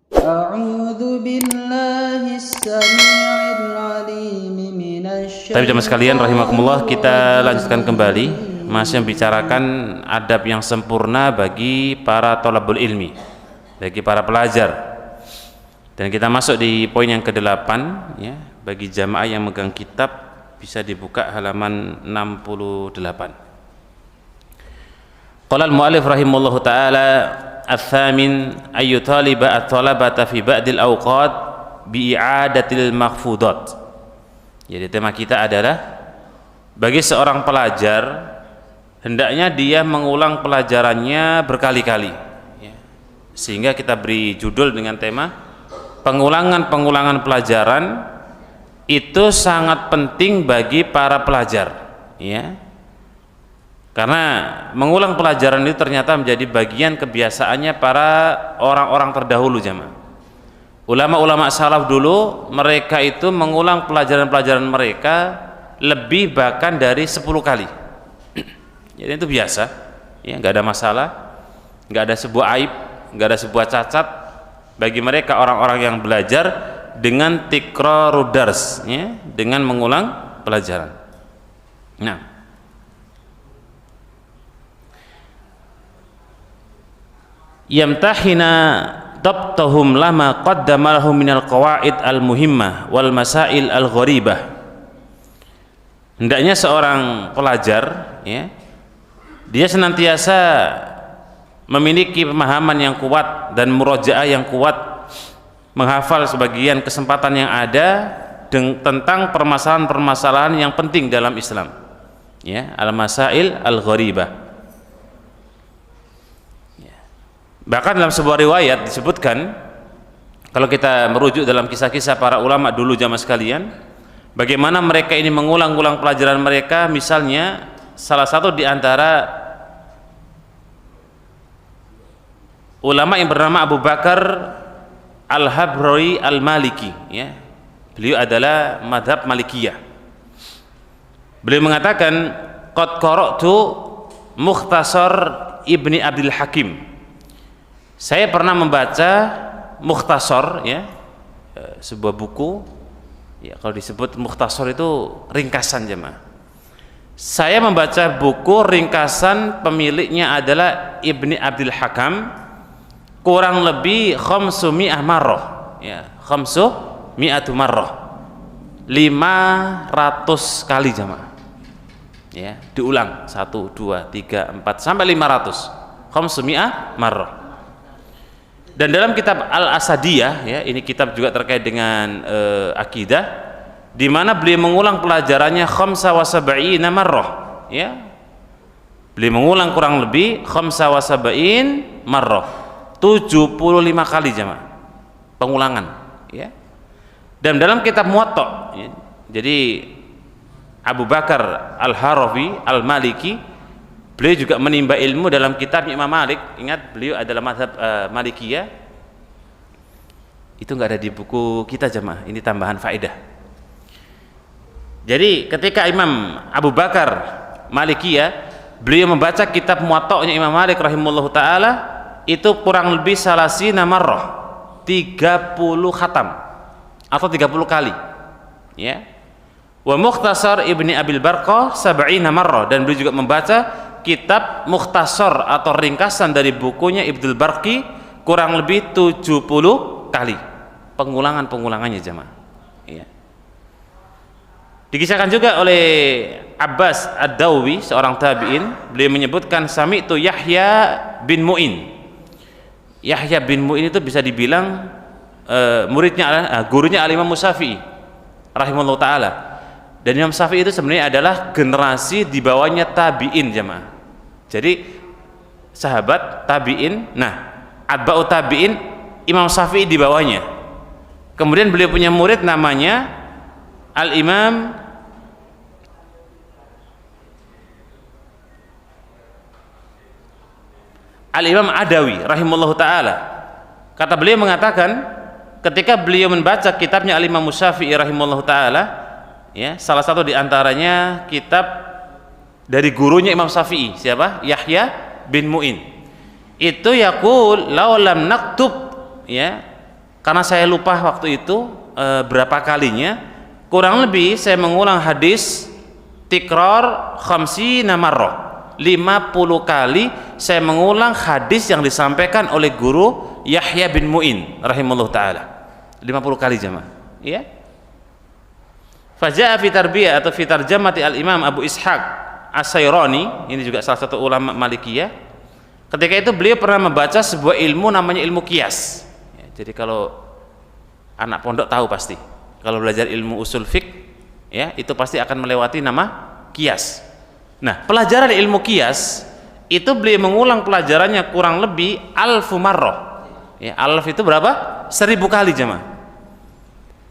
Tapi jemaah sekalian rahimakumullah, kita lanjutkan kembali masih membicarakan adab yang sempurna bagi para thalabul ilmi, bagi para pelajar. Dan kita masuk di poin yang ke-8 ya, bagi jamaah yang megang kitab bisa dibuka halaman 68. Qala al-mu'allif rahimahullahu taala ats-tsamin ayu taliba at-talabata fi ba'dil awqat bi i'adatil maghfudat. Jadi tema kita adalah bagi seorang pelajar hendaknya dia mengulang pelajarannya berkali-kali ya. Sehingga kita beri judul dengan tema pengulangan pelajaran itu sangat penting bagi para pelajar ya. Karena mengulang pelajaran itu ternyata menjadi bagian kebiasaannya para orang-orang terdahulu jemaah. Ulama-ulama salaf dulu mereka itu mengulang pelajaran-pelajaran mereka lebih bahkan dari 10 kali. Jadi itu biasa ya, nggak ada masalah, nggak ada sebuah aib, nggak ada sebuah cacat bagi mereka orang-orang yang belajar dengan tikrarud dars ya, dengan mengulang pelajaran. Nah, yamtahina tabtahum lama qaddama lahum minal qawaid al-muhimmah wal masail al-gharibah. Hendaknya seorang pelajar ya, dia senantiasa memiliki pemahaman yang kuat dan murojaah yang kuat, menghafal sebagian kesempatan yang ada tentang permasalahan-permasalahan yang penting dalam Islam ya, al-masail al-gharibah. Bahkan dalam sebuah riwayat disebutkan, kalau kita merujuk dalam kisah-kisah para ulama dulu jamaah sekalian, bagaimana mereka ini mengulang-ulang pelajaran mereka. Misalnya salah satu di antara ulama yang bernama Abu Bakar Al-Habrari Al-Maliki ya. Beliau adalah madhab Malikiyah. Beliau mengatakan qad qara'tu Mukhtasar Ibni Abdul Hakim. Saya pernah membaca Mukhtasar ya, sebuah buku ya, kalau disebut Mukhtasar itu ringkasan jemaah. Saya membaca buku ringkasan, pemiliknya adalah Ibni Abdul Hakam, kurang lebih 500 marrah ya, 500 marrah, 500 kali jemaah ya, diulang 1, 2, 3, 4 sampai 500, 500 marrah. Dan dalam kitab Al-Asadiyah ya, ini kitab juga terkait dengan akidah, di mana beliau mengulang pelajarannya 75 marrah ya. Beliau mengulang kurang lebih 75 marrah, 75 kali jemaah pengulangan ya. Dan dalam kitab Muwatta ya, jadi Abu Bakar Al-Harawi Al-Maliki, beliau juga menimba ilmu dalam kitab Imam Malik. Ingat beliau adalah mazhab Malikiyah. Itu nggak ada di buku kita jemaah, ini tambahan faedah. Jadi ketika Imam Abu Bakar Malikiyah beliau membaca kitab Muwatta'nya Imam Malik rahimahullahu taala, itu kurang lebih salasina marrah, 30 khatam atau 30 kali ya. Wa Mukhtasar Ibni Abil Barqah 70 marrah, dan beliau juga membaca kitab Mukhtasar atau ringkasan dari bukunya Ibnul Barqi kurang lebih 70 kali pengulangannya jemaah ya. Dikisahkan juga oleh Abbas Ad-Dawi, seorang tabi'in, beliau menyebutkan sami'tu Yahya bin Mu'in. Yahya bin Mu'in itu bisa dibilang gurunya Al-Imam Syafi'i rahimahullah ta'ala. Dan Imam Syafi'i itu sebenarnya adalah generasi di bawahnya tabi'in jemaah. Jadi sahabat tabi'in, nah atba'u tabi'in, Imam Syafi'i di bawahnya. Kemudian beliau punya murid namanya Al-Imam Adawi rahimahullah ta'ala. Kata beliau mengatakan, ketika beliau membaca kitabnya Al-Imam Syafi'i rahimahullah ta'ala ya, salah satu di antaranya kitab dari gurunya Imam Syafi'i, siapa? Yahya bin Mu'in. Itu yaqul law lam naktub ya, karena saya lupa waktu itu berapa kalinya, kurang lebih saya mengulang hadis tikrar khamsina marrah, 50 kali saya mengulang hadis yang disampaikan oleh guru Yahya bin Mu'in rahimahullah ta'ala, 50 kali jemaah, ya. Faja'a fi tarbiyah atau fi tarjamati al-Imam Abu Ishaq As-Sayrani, ini juga salah satu ulama Malikiyah. Ketika itu beliau pernah membaca sebuah ilmu namanya ilmu qiyas. Ya, jadi kalau anak pondok tahu pasti, kalau belajar ilmu usul fiqh, ya, itu pasti akan melewati nama qiyas. Nah, pelajaran ilmu qiyas itu beliau mengulang pelajarannya kurang lebih 1000 marrah. Ya, alf itu berapa? 1000 kali jemaah.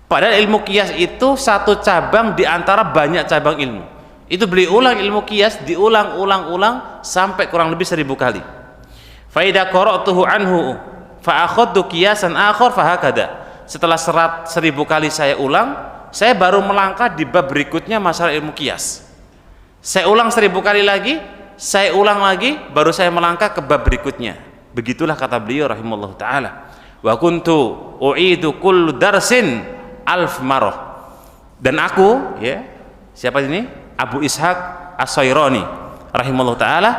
Padahal ilmu qiyas itu satu cabang di antara banyak cabang ilmu. Itu beliau ulang ilmu qiyas, diulang-ulang sampai kurang lebih 1000 kali. Fa idza qara'tuhu anhu fa akhadtu qiyasan akhar fa hakada. Setelah 1000 kali saya ulang, saya baru melangkah di bab berikutnya masalah ilmu qiyas. Saya ulang 1000 kali lagi, saya ulang lagi, baru saya melangkah ke bab berikutnya. Begitulah kata beliau rahimahullah ta'ala. Wa kuntu u'idu kullu darsin 1000 marrah. Dan aku, ya, siapa ini? Abu Ishaq As-Sayrani rahimahullah ta'ala,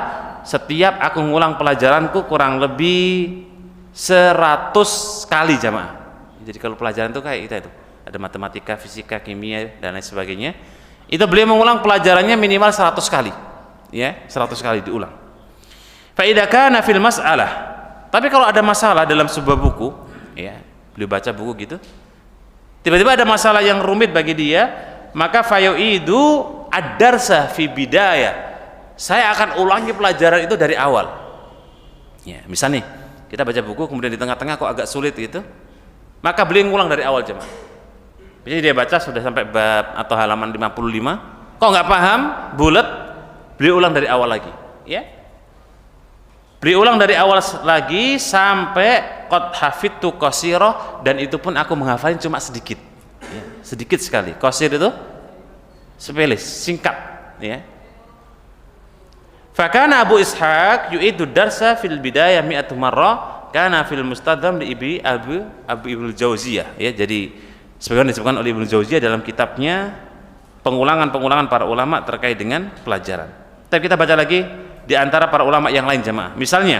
setiap aku ngulang pelajaranku kurang lebih 100 kali jamaah. Jadi kalau pelajaran itu kayak kita itu ada matematika, fisika, kimia dan lain sebagainya, itu beliau mengulang pelajarannya minimal 100 kali, ya, 100 kali diulang. Fa idza kana fil mas'alah, tapi kalau ada masalah dalam sebuah buku, ya, beliau baca buku gitu, tiba-tiba ada masalah yang rumit bagi dia, maka fayu'idu ad-darsa fi bidayah, saya akan ulangi pelajaran itu dari awal. Ya, misal nih kita baca buku kemudian di tengah-tengah kok agak sulit gitu, maka beliau ngulang dari awal jemaah. Jadi dia baca sudah sampai bab atau halaman 55, kok nggak paham, bulat, beliau ulang dari awal lagi, ya. Beliau ulang dari awal lagi sampai qad hafidtu qasirah, dan itu pun aku menghafalin cuma sedikit, ya, sedikit sekali. Qasir itu sepele, singkat, ya. Fakana Abu Ishaq yu'idu darsa fil bidayah mi'atu marrah, kana fil mustadram li Abu Ibnu Jauziyah, ya. Jadi sebagaimana disebutkan oleh Ibnu Jauziyah dalam kitabnya pengulangan-pengulangan para ulama terkait dengan pelajaran. Tapi kita baca lagi di antara para ulama yang lain jemaah. Misalnya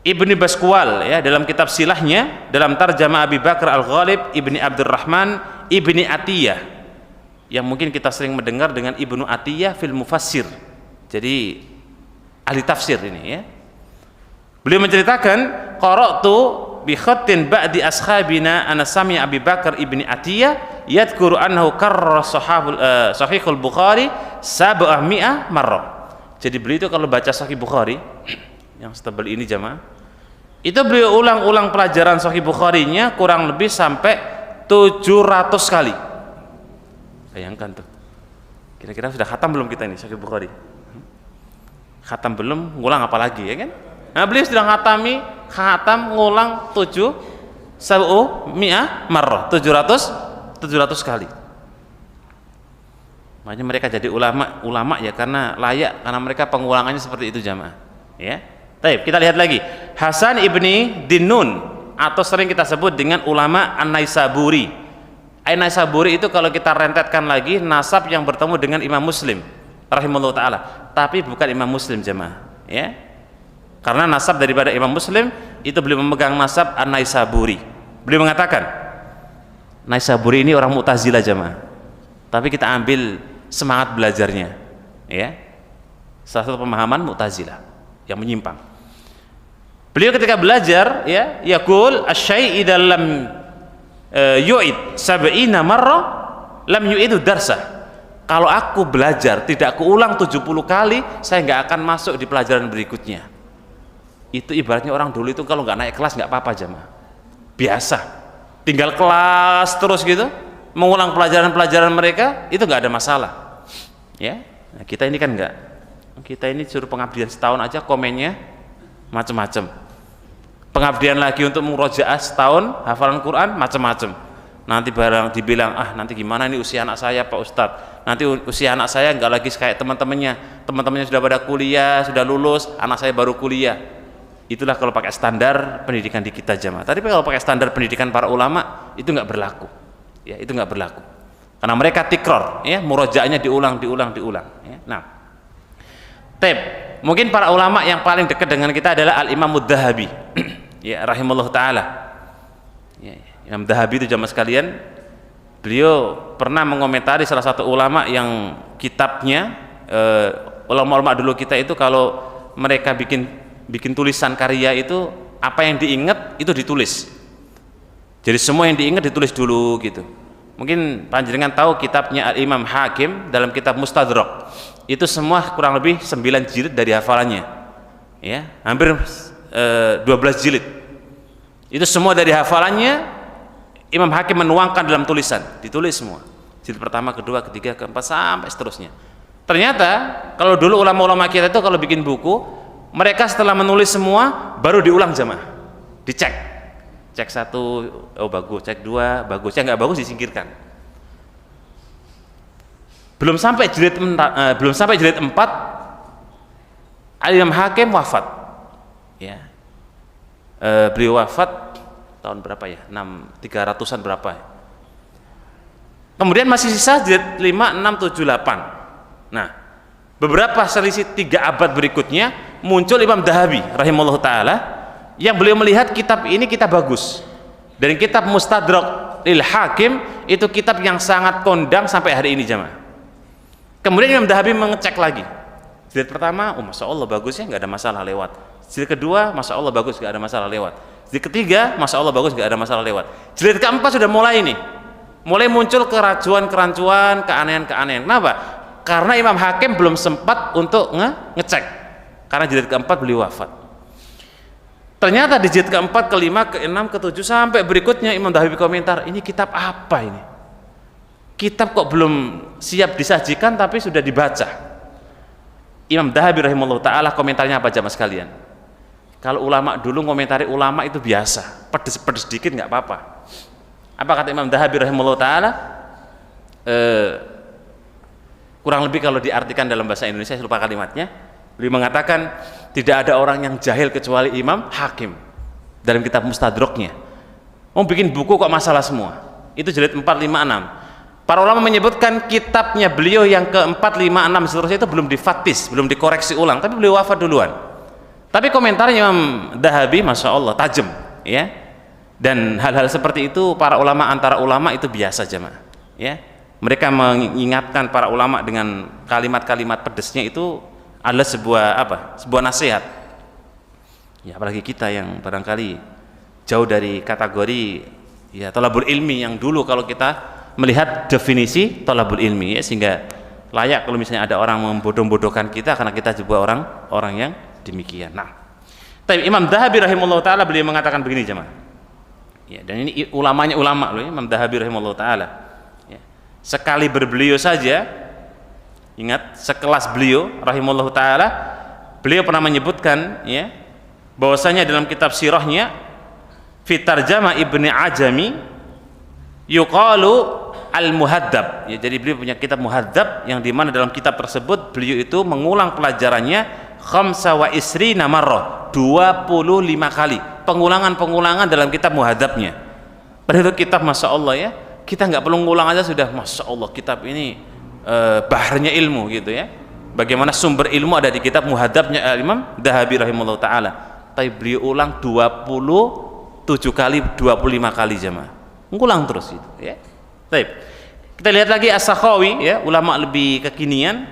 Ibnu Baskwal, ya, dalam kitab silahnya dalam tarjamah Abi Bakar Al-Ghalib Ibni Abdurrahman Ibni Atiyah, yang mungkin kita sering mendengar dengan Ibnu Atiyah fil Mufassir, jadi ahli tafsir ini, ya. Beliau menceritakan qara'tu bi khattin ba'di ashabina ana sami Abi Bakar Ibni Atiyah yadhkuru annahu karra sahihul Bukhari 700 marrah. Jadi beliau itu kalau baca Sahih Bukhari yang setebal ini jamaah, itu beliau ulang-ulang pelajaran Sahih Bukharinya kurang lebih sampai 700 kali. Bayangkan tuh, kira-kira sudah khatam belum kita ini Sahih Bukhari? Khatam belum, ngulang apa lagi, ya kan? Nah, beliau sudah khatam ngulang 700 marrah, 700 kali. Makanya mereka jadi ulama ya karena layak, karena mereka pengulangannya seperti itu jamaah, ya. Baik, kita lihat lagi Hasan ibni Dinnun, atau sering kita sebut dengan ulama An-Naisaburi. An-Naisaburi itu kalau kita rentetkan lagi nasab yang bertemu dengan Imam Muslim rahimahullah ta'ala, tapi bukan Imam Muslim jamaah, ya. Karena nasab daripada Imam Muslim itu beliau memegang nasab An-Naisaburi. Beliau mengatakan Naisaburi ini orang Mu'tazilah jamaah, tapi kita ambil semangat belajarnya, ya, salah satu pemahaman Mu'tazilah yang menyimpang. Beliau ketika belajar, ya, yaqul asy-syai' idza lam yu'id 70 marrah lam yu'idu darsah. Kalau aku belajar tidak kuulang 70 kali, saya nggak akan masuk di pelajaran berikutnya. Itu ibaratnya orang dulu itu kalau nggak naik kelas nggak apa-apa jamaah, biasa, tinggal kelas terus gitu, mengulang pelajaran-pelajaran mereka, itu nggak ada masalah, ya. Nah, kita ini kan nggak, kita ini suruh pengabdian setahun aja komennya macam-macam, pengabdian lagi untuk murojaah setahun hafalan Quran macam-macam. Nanti barang dibilang, nanti gimana nih usia anak saya Pak Ustadz, nanti usia anak saya nggak lagi kayak teman-temannya sudah pada kuliah, sudah lulus, anak saya baru kuliah. Itulah kalau pakai standar pendidikan di kita jamaah. Tapi kalau pakai standar pendidikan para ulama itu nggak berlaku. Ya, itu nggak berlaku. Karena mereka tikror, ya, murojaahnya diulang. Ya. Nah, mungkin para ulama yang paling dekat dengan kita adalah Al-Imam Ad-Dhahabi, ya, rahimahullah taala. Ya, Imam Dhahabi itu jamaah sekalian, beliau pernah mengomentari salah satu ulama yang kitabnya, ulama-ulama dulu kita itu kalau mereka bikin tulisan karya itu apa yang diingat itu ditulis. Jadi semua yang diingat ditulis dulu gitu. Mungkin panjenengan tahu kitabnya Al-Imam Hakim dalam kitab Mustadrak. Itu semua kurang lebih 9 jilid dari hafalannya. Ya, hampir 12 jilid. Itu semua dari hafalannya Imam Hakim menuangkan dalam tulisan, ditulis semua. Jilid pertama, kedua, ketiga, keempat sampai seterusnya. Ternyata kalau dulu ulama-ulama kita itu kalau bikin buku, mereka setelah menulis semua baru diulang jamaah, dicek. Cek 1, oh bagus, cek 2, bagus, yang nggak bagus disingkirkan. Belum sampai jilid 4, Al-Imam Hakim wafat. Ya. Beliau wafat tahun berapa ya? 300-an berapa ya? Kemudian masih sisa jilid 5, 6, 7, 8. Nah, beberapa selisih 3 abad berikutnya muncul Imam Dhahabi rahimahullah ta'ala, yang beliau melihat kitab ini kitab bagus. Dan kitab Mustadrak lil Hakim itu kitab yang sangat kondang sampai hari ini jamaah. Kemudian Imam Dhahabi mengecek lagi. Jilid pertama, oh masya Allah bagus ya, nggak ada masalah lewat. Jilid kedua, masya Allah bagus, nggak ada masalah lewat. Jilid ketiga, masya Allah bagus, nggak ada masalah lewat. Jilid keempat sudah mulai nih, mulai muncul kerancuan, keanehan. Kenapa? Karena Imam Hakim belum sempat untuk ngecek. Karena jilid keempat beliau wafat. Ternyata di jilid keempat, kelima, keenam, ketujuh sampai berikutnya Imam Dhahabi komentar, ini kitab apa ini? Kitab kok belum siap disajikan tapi sudah dibaca. Imam Dhahabi rahimahullah ta'ala komentarnya apa jamaah sekalian? Kalau ulama dulu komentari ulama itu biasa, pedes-pedes dikit nggak apa-apa. Apa kata Imam Dhahabi rahimahullah ta'ala? Kurang lebih kalau diartikan dalam bahasa Indonesia, saya lupa kalimatnya. Beliau mengatakan tidak ada orang yang jahil kecuali Imam Hakim dalam kitab Mustadraknya. Mau bikin buku kok masalah semua. Itu jilid 4, 5, 6. Para ulama menyebutkan kitabnya beliau yang ke-4, 5, 6 seterusnya itu belum difatis, belum dikoreksi ulang, tapi beliau wafat duluan. Tapi komentarnya Imam Dhahabi masya Allah tajam, ya. Dan hal-hal seperti itu para ulama antara ulama itu biasa jemaah, ya. Mereka mengingatkan para ulama dengan kalimat-kalimat pedesnya itu adalah sebuah nasihat. Ya, apalagi kita yang barangkali jauh dari kategori ya thalabul ilmi yang dulu kalau kita melihat definisi thalabul ilmi, ya, sehingga layak kalau misalnya ada orang membodoh-bodohkan kita karena kita juga orang yang demikian. Nah, tapi Imam Dhahabi rahimahullah taala beliau mengatakan begini jemaah. Ya, dan ini ulamanya ulama loh, Imam Dhahabi rahimahullah taala. Ya, sekali berbeliau saja, ingat sekelas beliau rahimahullah taala, beliau pernah menyebutkan ya bahwasanya dalam kitab sirahnya fi tarjama Ibnu Ajami yuqalu al-muhaddab, ya, jadi beliau punya kitab muhaddab yang dimana dalam kitab tersebut beliau itu mengulang pelajarannya khamsa wa isrina marrah, 25 kali pengulangan dalam kitab muhaddabnya. Padahal kitab masya Allah ya, kita nggak perlu ngulang aja sudah masya Allah kitab ini baharnya ilmu gitu ya. Bagaimana sumber ilmu ada di kitab muhaddabnya Imam Dhahabi rahimahullah taala. Tapi beliau ulang 27 kali, 25 kali jemaah. Ngulang terus itu ya. Baik. Kita lihat lagi As-Sakhawi ya, ulama lebih kekinian.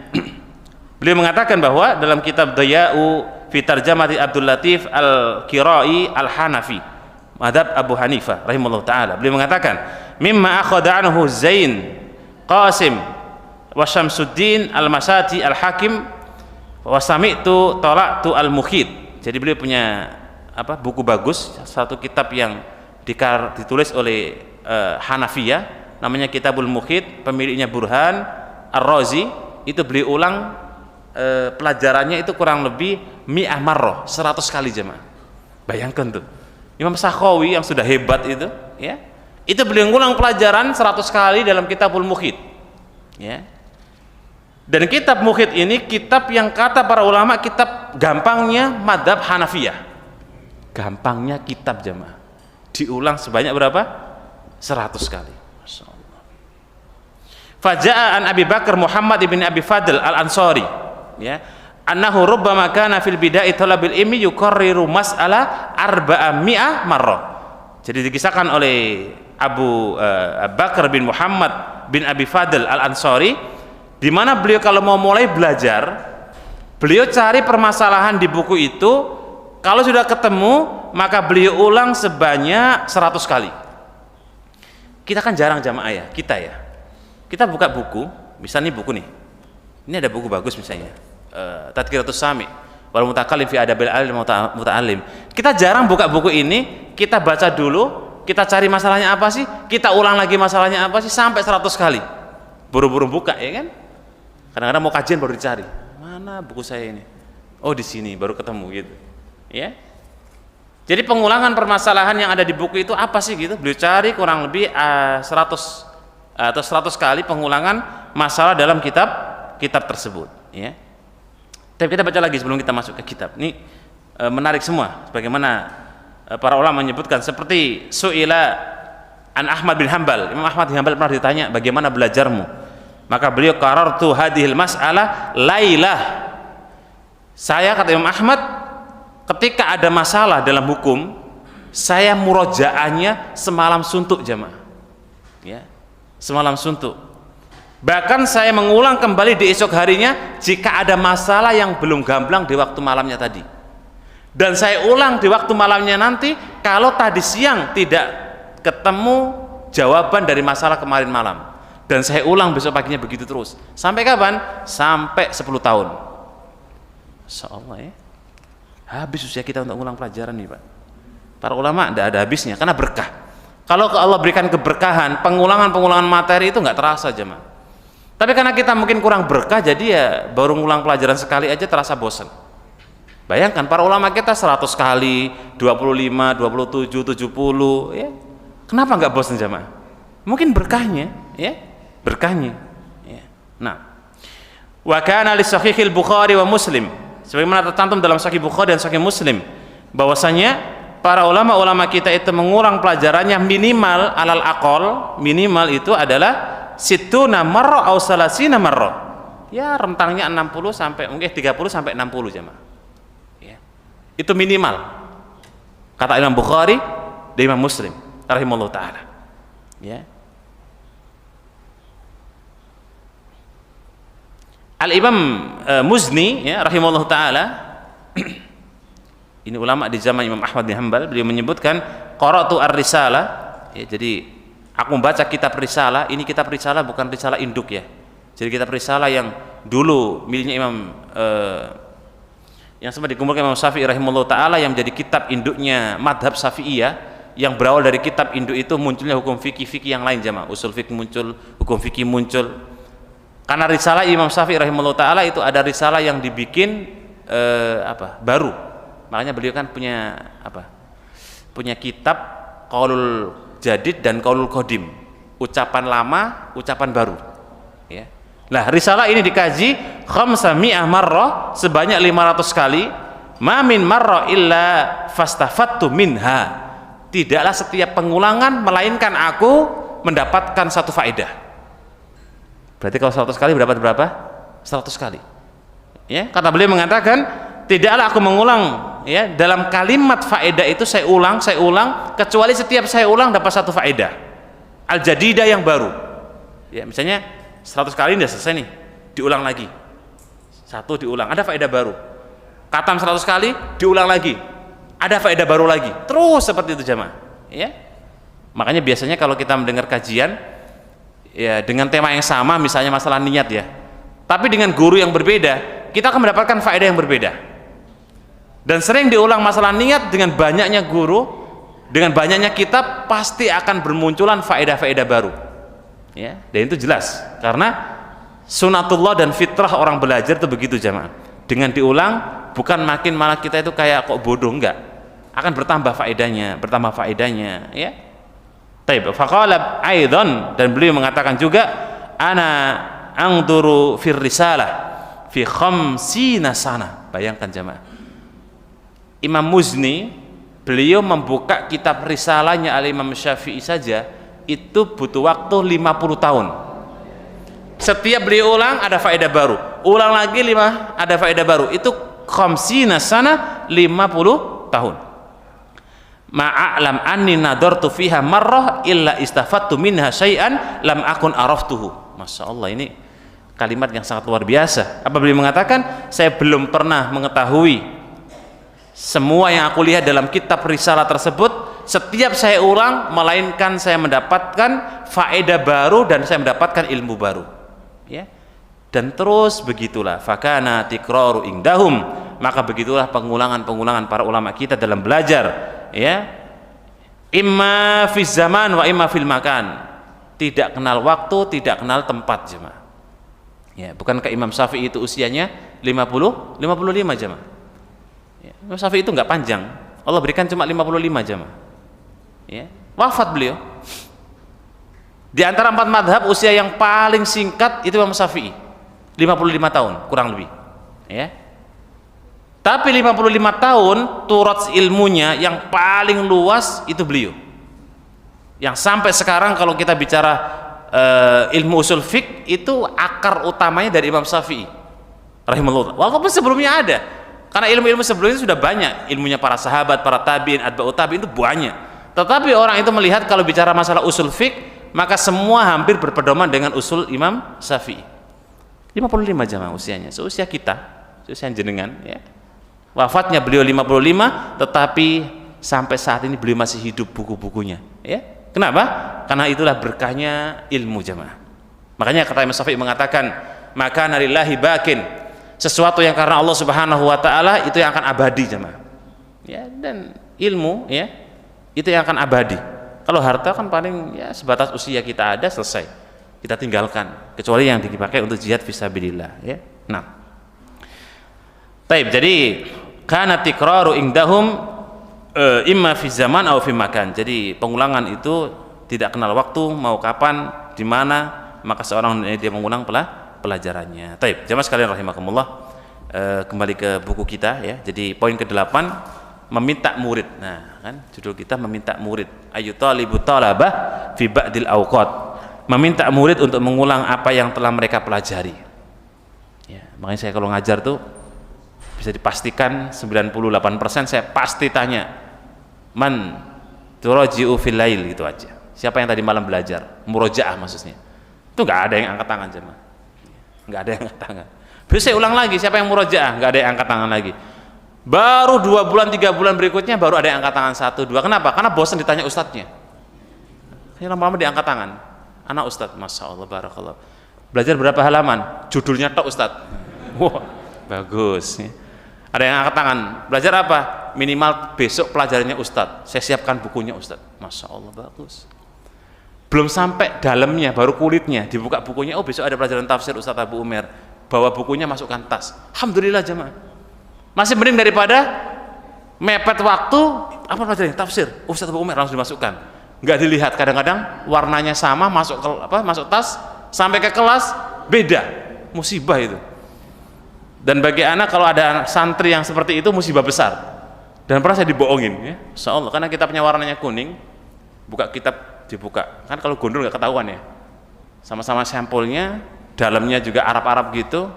Beliau mengatakan bahwa dalam kitab Daya'u fi tarjamati Abdul Latif Al-Qirai Al-Hanafi, madhab Abu Hanifah rahimahullah taala. Beliau mengatakan, "Mimma akhadha anhu Zain Qasim wa Syamsuddin al-Masati al-Hakim wa sami'tu tala'tu al-Mukhid." Jadi beliau punya buku bagus, satu kitab yang ditulis oleh Hanafiyah, namanya Kitabul Mukhid, pemiliknya Burhan Ar-Razi. Itu beliau ulang pelajarannya itu kurang lebih mi'ah marrah, 100 kali jemaah. Bayangkan tuh Imam Sakhawi yang sudah hebat itu ya, itu beliau ngulang pelajaran 100 kali dalam Kitabul Mukhid ya. Dan kitab Mukhid ini kitab yang kata para ulama kitab gampangnya madhab Hanafiyah Gampangnya kitab jamaah. Diulang sebanyak berapa? 100 kali. Masyaallah. Faja'a an Abi Bakar Muhammad ibn Abi Fadl al-Ansari, ya, annahu rubbama kana fil bida'i talabil ilmi yukarriru mas'ala 400 marrah. Jadi dikisahkan oleh Abu Bakar bin Muhammad bin Abi Fadl al-Ansari, di mana beliau kalau mau mulai belajar, beliau cari permasalahan di buku itu, kalau sudah ketemu maka beliau ulang sebanyak 100 kali. Kita kan jarang jamaah ya, kita buka buku, misalnya buku nih, ini ada buku bagus misalnya, Tadhkiratus Sami' wal Mutakallim fi Adabil Alim Muta'allim. Kita jarang buka buku ini, kita baca dulu, kita cari masalahnya apa sih, kita ulang lagi masalahnya apa sih, sampai 100 kali. Buru-buru buka, ya kan? Kadang-kadang mau kajian baru dicari, mana buku saya ini? Oh, di sini baru ketemu gitu. Ya. Jadi pengulangan permasalahan yang ada di buku itu apa sih gitu? Beliau cari kurang lebih 100 atau 100 kali pengulangan masalah dalam kitab tersebut, ya. Tapi kita baca lagi sebelum kita masuk ke kitab. Ini menarik semua, sebagaimana para ulama menyebutkan, seperti Su'ila an Ahmad bin Hanbal. Imam Ahmad bin Hanbal pernah ditanya, bagaimana belajarmu? Maka beliau, qarartu hadhil mas'alah lailah. Saya, kata Imam Ahmad, ketika ada masalah dalam hukum, saya murojaahnya semalam suntuk jamaah, ya, semalam suntuk. Bahkan saya mengulang kembali di esok harinya jika ada masalah yang belum gamblang di waktu malamnya tadi, dan saya ulang di waktu malamnya nanti kalau tadi siang tidak ketemu jawaban dari masalah kemarin malam, dan saya ulang besok paginya, begitu terus. Sampai kapan? Sampai 10 tahun. Insyaallah, ya. Habis usia kita untuk ulang pelajaran nih, Pak. Para ulama tidak ada habisnya, karena berkah. Kalau Allah berikan keberkahan, pengulangan materi itu nggak terasa jemaah. Tapi karena kita mungkin kurang berkah, jadi ya baru ngulang pelajaran sekali aja terasa bosan. Bayangkan para ulama kita 100 kali, 25, 27, 70, ya. Kenapa nggak bosan jemaah? Mungkin berkahnya, ya, berkahnya. Ya. Nah, wa kana li sahihil Bukhari wa Muslim, sebagaimana tercantum dalam Sahih Bukhari dan Sahih Muslim, bahwasanya para ulama-ulama kita itu mengulang pelajarannya minimal alal aqal, minimal itu adalah situna marra aw salasina marra, ya rentangnya 60 sampai mungkin 30 sampai 60 jemaah, ya. Itu minimal kata Imam Bukhari dan Imam Muslim rahimahullah taala, ya. Al-Imam Muzni, ya, rahimahullah taala, ini ulama di zaman Imam Ahmad bin Hanbal, beliau menyebutkan qara'tu ar-risalah, ya, jadi aku membaca kitab risalah. Ini kitab risalah bukan risalah induk, ya. Jadi kitab risalah yang dulu miliknya yang sempat dikumpulkan Imam Syafi'i rahimahullah taala, yang menjadi kitab induknya madhab Syafi'iyah, yang berawal dari kitab induk itu munculnya hukum fikih yang lain jamaah, usul fikih muncul, hukum fikih muncul. Karena risalah Imam Syafi'i rahimahullah taala itu ada risalah yang dibikin baru. Makanya beliau kan punya kitab Qaulul Jadid dan Qaulul Qadim, ucapan lama, ucapan baru, ya. Nah, risalah ini dikaji 500 marrah, sebanyak 500 kali. Ma min marrah illa fastafattu minha, tidaklah setiap pengulangan melainkan aku mendapatkan satu faedah. Berarti kalau 100 kali berapa? 100 kali, ya. Kata beliau mengatakan, tidaklah aku mengulang, ya, dalam kalimat faedah itu saya ulang, kecuali setiap saya ulang dapat satu faedah al-jadidah yang baru, ya. Misalnya 100 kali udah selesai nih, diulang lagi, satu diulang, ada faedah baru. Katam 100 kali, diulang lagi, ada faedah baru lagi, terus seperti itu jamaah, ya. Makanya biasanya kalau kita mendengar kajian, ya, dengan tema yang sama, misalnya masalah niat, ya, tapi dengan guru yang berbeda, kita akan mendapatkan faedah yang berbeda. Dan sering diulang masalah niat, dengan banyaknya guru, dengan banyaknya kitab, pasti akan bermunculan faedah-faedah baru, ya. Dan itu jelas, karena sunatullah dan fitrah orang belajar itu begitu jamaah. Dengan diulang, bukan makin malah kita itu kayak kok bodoh, enggak, akan bertambah faedahnya, ya. Taib, faqala aidan, dan beliau mengatakan juga, ana angduru fir risalah fi 50 sana. Bayangkan jamaah, Imam Muzni beliau membuka kitab risalahnya Al-Imam Syafi'i saja itu butuh waktu 50 tahun. Setiap beliau ulang ada faedah baru, ulang lagi ada faedah baru, itu khamsina sana 50 tahun. Ma'alam anni nadartu fiha marrah illa istafattu minha syai'an lam akun araftuhu. Masya Allah, ini kalimat yang sangat luar biasa. Apa beliau mengatakan, saya belum pernah mengetahui semua yang aku lihat dalam kitab risalah tersebut, setiap saya ulang melainkan saya mendapatkan faedah baru dan saya mendapatkan ilmu baru, ya. Dan terus begitulah, fakana tikraru indahum, maka begitulah pengulangan para ulama kita dalam belajar, ya. Imma fi zaman wa imma fil makan, tidak kenal waktu, tidak kenal tempat, jemaah. Ya, bukankah Imam Syafi'i itu usianya 55 jemaah? Ya, Imam Syafi'i itu nggak panjang, Allah berikan cuma 55 jemaah. Ya, wafat beliau. Di antara 4 madhab, usia yang paling singkat itu Imam Syafi'i, 55 tahun kurang lebih, ya. Tapi 55 tahun turat ilmunya yang paling luas itu beliau, yang sampai sekarang kalau kita bicara ilmu usul fiqh itu akar utamanya dari Imam Syafi'i rahimahullah, walaupun sebelumnya ada, karena ilmu-ilmu sebelumnya sudah banyak, ilmunya para sahabat, para tabi'in, atba'ut tabi'in itu banyak. Tetapi orang itu melihat kalau bicara masalah usul fiqh, maka semua hampir berpedoman dengan usul Imam Syafi'i. 55 jamaah usianya, seusia kita, seusia jenengan, ya. Wafatnya beliau 55, tetapi sampai saat ini beliau masih hidup buku-bukunya, ya. Kenapa? Karena itulah berkahnya ilmu jamaah. Makanya kata Imam Syafi'i mengatakan, maka narillahi bakin, sesuatu yang karena Allah Subhanahu wa taala itu yang akan abadi jamaah. Ya, dan ilmu, ya, itu yang akan abadi. Kalau harta kan paling ya sebatas usia kita ada, selesai, kita tinggalkan, kecuali yang dipakai untuk jihad fisabilillah, ya. Nah, taib, jadi kana tikraru indahum imma fi zaman atau fi makan. Jadi pengulangan itu tidak kenal waktu, mau kapan, di mana, maka seorang dia mengulang pelajarannya. Taib, jamaah sekalian rahimakumullah, kembali ke buku kita, ya. Jadi poin ke-8, meminta murid. Nah, kan judul kita meminta murid. Ayu talibu talabah fi ba'dil awqat. Meminta murid untuk mengulang apa yang telah mereka pelajari. Ya, makanya saya kalau ngajar tuh bisa dipastikan 98% saya pasti tanya, man turaji'u fil lail, gitu aja. Siapa yang tadi malam belajar? Murojaah maksudnya. Itu nggak ada yang angkat tangan jemaah. Nggak ada yang angkat tangan. Terus saya ulang lagi, siapa yang murojaah? Nggak ada yang angkat tangan lagi. Baru 2 bulan 3 bulan berikutnya baru ada yang angkat tangan 1 2. Kenapa? Karena bosan ditanya ustadznya. Saya lama-lama diangkat tangan. Anak ustadz, masya Allah, barakallah. Belajar berapa halaman? Judulnya tok ustadz. Wah, bagus. Ada yang angkat tangan. Belajar apa? Minimal besok pelajarannya ustadz. Saya siapkan bukunya ustadz. Masya Allah, bagus. Belum sampai dalamnya, baru kulitnya. Dibuka bukunya, oh besok ada pelajaran tafsir Ustadz Abu Umair. Bawa bukunya, masukkan tas. Alhamdulillah jemaah. Masih mending daripada mepet waktu, apa pelajarannya? Tafsir. Ustadz Abu Umair langsung dimasukkan. Nggak dilihat, kadang-kadang warnanya sama, masuk tas, sampai ke kelas beda. Musibah itu. Dan bagi anak kalau ada santri yang seperti itu musibah besar. Dan pernah saya dibohongin, ya, insya Allah, karena kitabnya warnanya kuning, buka kitab dibuka, kan kalau gondrong nggak ketahuan ya, sama-sama sampulnya, dalamnya juga Arab-Arab gitu,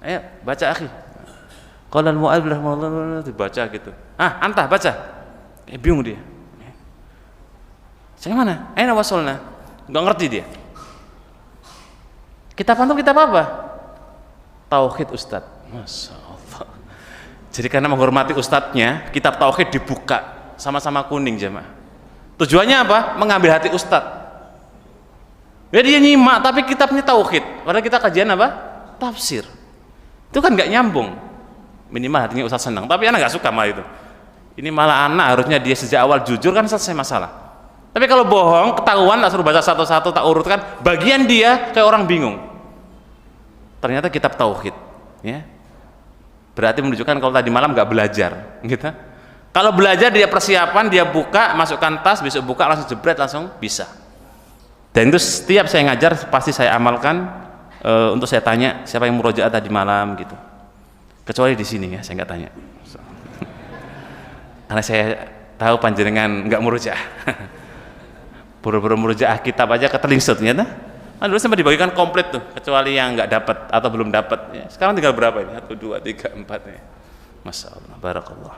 ayo baca akhi, qala al-mu'allif dibaca gitu, antah baca, bingung dia, saya mana, aina wasolna, nggak ngerti dia. Kitab antum kitab apa? Tauhid Ustadz. Masya Allah. Jadi karena menghormati ustadznya, kitab tauhid dibuka, sama-sama kuning jemaah. Tujuannya apa? Mengambil hati ustadz. Ya dia nyimak, tapi kitabnya tauhid. Padahal kita kajian apa? Tafsir. Itu kan nggak nyambung. Minimal hatinya ustadz senang, tapi anak nggak suka malah itu. Ini malah anak harusnya dia sejak awal jujur, kan selesai masalah. Tapi kalau bohong, ketahuan, tak suruh baca satu-satu, tak urutkan, bagian dia kayak orang bingung. Ternyata kitab tauhid, ya. Berarti menunjukkan kalau tadi malam nggak belajar, gitu. Kalau belajar dia persiapan, dia buka, masukkan tas, besok buka langsung jebret, langsung bisa. Dan itu setiap saya ngajar pasti saya amalkan, untuk saya tanya siapa yang murojaah tadi malam, gitu. Kecuali di sini ya, saya nggak tanya. Karena saya tahu panjenengan nggak murojaah. Buru-buru murojaah kitab aja ketelingsut ternyata. Dulu sempat dibagikan komplit tuh, kecuali yang nggak dapat atau belum dapat. Ya. Sekarang tinggal berapa ini? 1, 2, 3, 4 ya. Masya Allah, barakallah.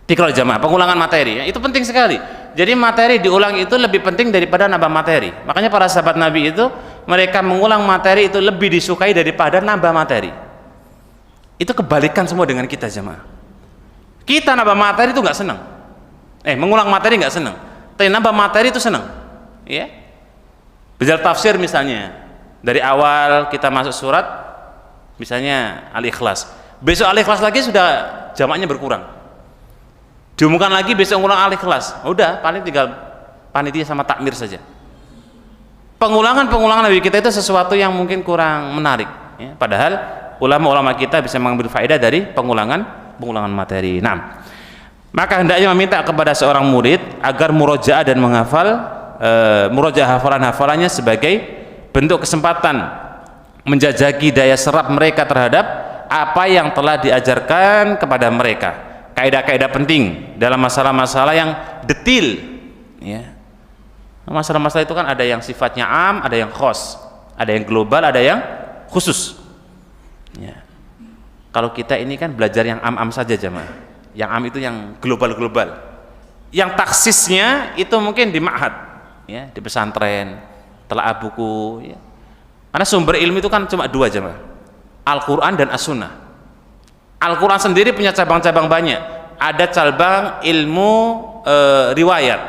Tikror jamaah, pengulangan materi ya, itu penting sekali. Jadi materi diulang itu lebih penting daripada nambah materi. Makanya para sahabat Nabi itu mereka mengulang materi itu lebih disukai daripada nambah materi. Itu kebalikan semua dengan kita jamaah. Kita nambah materi itu nggak senang. Mengulang materi nggak senang. Tapi nambah materi itu senang. Ya. Belajar tafsir misalnya, dari awal kita masuk surat, misalnya Al-Ikhlas. Besok Al-Ikhlas lagi sudah jamaknya berkurang. Diumumkan lagi besok ngulang Al-Ikhlas. Udah, paling tinggal panitia sama takmir saja. Pengulangan Nabi kita itu sesuatu yang mungkin kurang menarik. Ya. Padahal ulama-ulama kita bisa mengambil faedah dari pengulangan materi. Nah, maka hendaknya meminta kepada seorang murid agar murojaah dan menghafal murojaah hafalan-hafalannya sebagai bentuk kesempatan menjajaki daya serap mereka terhadap apa yang telah diajarkan kepada mereka, kaidah-kaidah penting dalam masalah-masalah yang detil ya. Masalah-masalah itu kan ada yang sifatnya am, ada yang khos, ada yang global, ada yang khusus ya. Kalau kita ini kan belajar yang am-am saja jamaah, yang am itu yang global-global, yang taksisnya itu mungkin di ma'had ya, di pesantren, telaah buku ya. Karena sumber ilmu itu kan cuma 2 jemaah, Al-Quran dan As-Sunnah. Al-Quran sendiri punya cabang-cabang banyak. Ada cabang ilmu riwayat,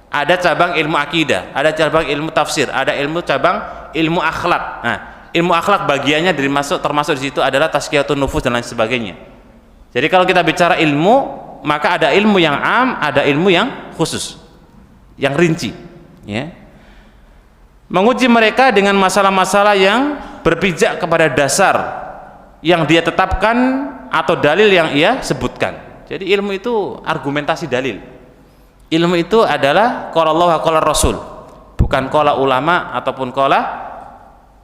ada cabang ilmu akidah, ada cabang ilmu tafsir, ada cabang ilmu akhlak. Nah, ilmu akhlak bagiannya termasuk di situ adalah tazkiyatun nufus dan lain sebagainya. Jadi kalau kita bicara ilmu, maka ada ilmu yang am, ada ilmu yang khusus, yang rinci ya. Menguji mereka dengan masalah-masalah yang berpijak kepada dasar yang dia tetapkan atau dalil yang ia sebutkan. Jadi ilmu itu argumentasi dalil. Ilmu itu adalah qala Allah qala Rasul, bukan qala ulama ataupun qala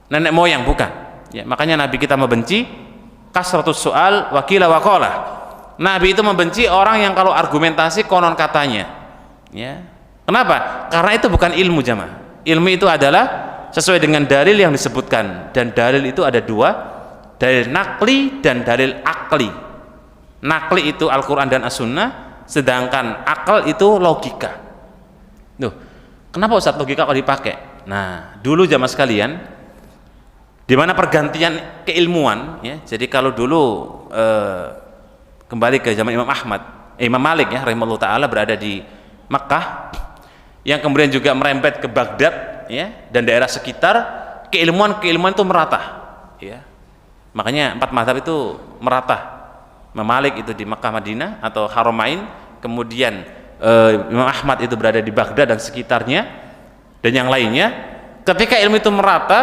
nenek moyang, bukan ya. Makanya Nabi kita membenci kasratus soal wakila waqala. Nabi itu membenci orang yang kalau argumentasi konon katanya ya. Kenapa? Karena itu bukan ilmu jamaah. Ilmu itu adalah sesuai dengan dalil yang disebutkan, dan dalil itu ada 2, dalil nakli dan dalil akli. Nakli itu Al-Quran dan As-Sunnah, sedangkan akal itu logika. Duh, kenapa Ustaz logika kok dipakai? Nah, dulu jamaah sekalian, di mana pergantian keilmuan ya. Jadi kalau dulu kembali ke zaman Imam Malik ya rahimahullah taala, berada di Makkah, yang kemudian juga merembet ke Baghdad ya, dan daerah sekitar, keilmuan itu merata ya. Makanya 4 mazhab itu merata. Imam Malik itu di Makkah Madinah atau Haramain, kemudian Imam Ahmad itu berada di Baghdad dan sekitarnya, dan yang lainnya. Ketika ilmu itu merata,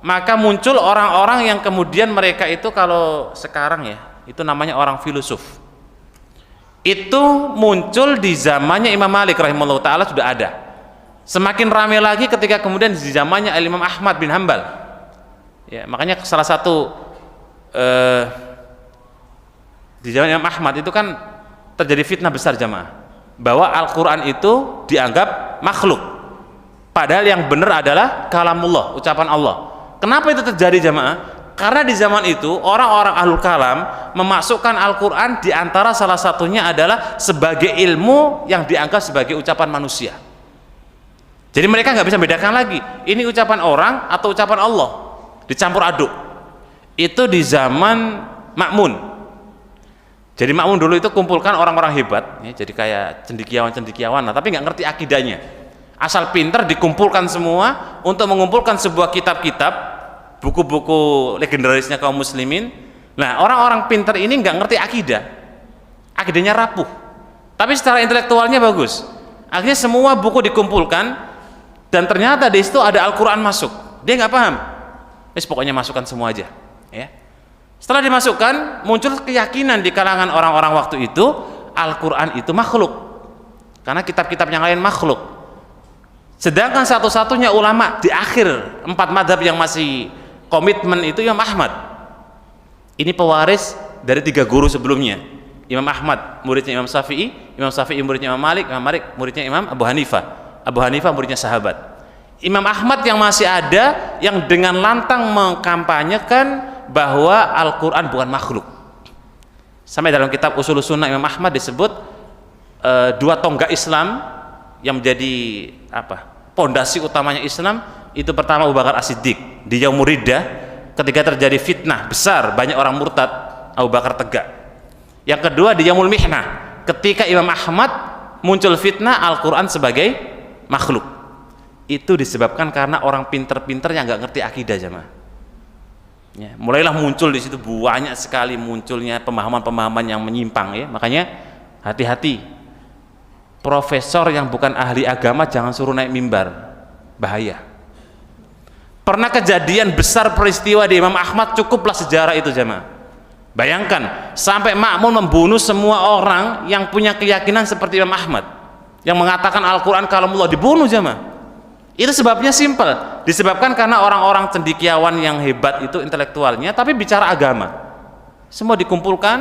maka muncul orang-orang yang kemudian mereka itu, kalau sekarang ya, itu namanya orang filosof. Itu muncul di zamannya Imam Malik rahimahullah ta'ala sudah ada. Semakin ramai lagi ketika kemudian di zamannya Imam Ahmad bin Hanbal ya. Makanya salah satu di zaman Imam Ahmad itu kan terjadi fitnah besar jamaah, bahwa Al-Quran itu dianggap makhluk, padahal yang benar adalah kalamullah, ucapan Allah. Kenapa itu terjadi jamaah? Karena di zaman itu orang-orang ahlul kalam memasukkan Al-Quran, diantara salah satunya adalah sebagai ilmu yang dianggap sebagai ucapan manusia. Jadi mereka nggak bisa bedakan lagi ini ucapan orang atau ucapan Allah, dicampur aduk. Itu di zaman Ma'mun. Jadi Ma'mun dulu itu kumpulkan orang-orang hebat ya, jadi kayak cendekiawan nah, tapi nggak ngerti akidahnya, asal pinter dikumpulkan semua untuk mengumpulkan sebuah kitab-kitab, buku-buku legendarisnya kaum muslimin. Nah, orang-orang pinter ini nggak ngerti akidahnya rapuh, tapi secara intelektualnya bagus. Akhirnya semua buku dikumpulkan, dan ternyata di situ ada Al-Quran masuk. Dia nggak paham, pokoknya masukkan semua aja ya. Setelah dimasukkan, muncul keyakinan di kalangan orang-orang waktu itu Al-Quran itu makhluk, karena kitab-kitab yang lain makhluk. Sedangkan satu-satunya ulama di akhir 4 mazhab yang masih komitmen itu Imam Ahmad. Ini pewaris dari 3 guru sebelumnya, Imam Ahmad muridnya Imam Syafi'i, Imam Syafi'i muridnya Imam Malik, Imam Malik muridnya Imam Abu Hanifah, Abu Hanifah muridnya sahabat. Imam Ahmad yang masih ada yang dengan lantang mengkampanyekan bahwa Al-Quran bukan makhluk. Sampai dalam kitab Ushul Sunnah Imam Ahmad disebut dua tonggak Islam yang menjadi pondasi utamanya Islam. Itu pertama Abu Bakar As-Siddiq di Yaumur Riddah, ketika terjadi fitnah besar, banyak orang murtad, Abu Bakar tegak. Yang kedua di Yaumul Mihnah, ketika Imam Ahmad muncul fitnah Al-Quran sebagai makhluk. Itu disebabkan karena orang pinter-pinter yang nggak ngerti akidah, jamaah. Ya, mulailah muncul di situ banyak sekali munculnya pemahaman-pemahaman yang menyimpang, ya. Makanya hati-hati, profesor yang bukan ahli agama jangan suruh naik mimbar, bahaya. Pernah kejadian besar peristiwa di Imam Ahmad, cukuplah sejarah itu, jamaah. Bayangkan sampai makmum membunuh semua orang yang punya keyakinan seperti Imam Ahmad, yang mengatakan Al-Quran kalamullah, dibunuh, jamaah. Itu sebabnya simpel, disebabkan karena orang-orang cendekiawan yang hebat itu intelektualnya, tapi bicara agama, semua dikumpulkan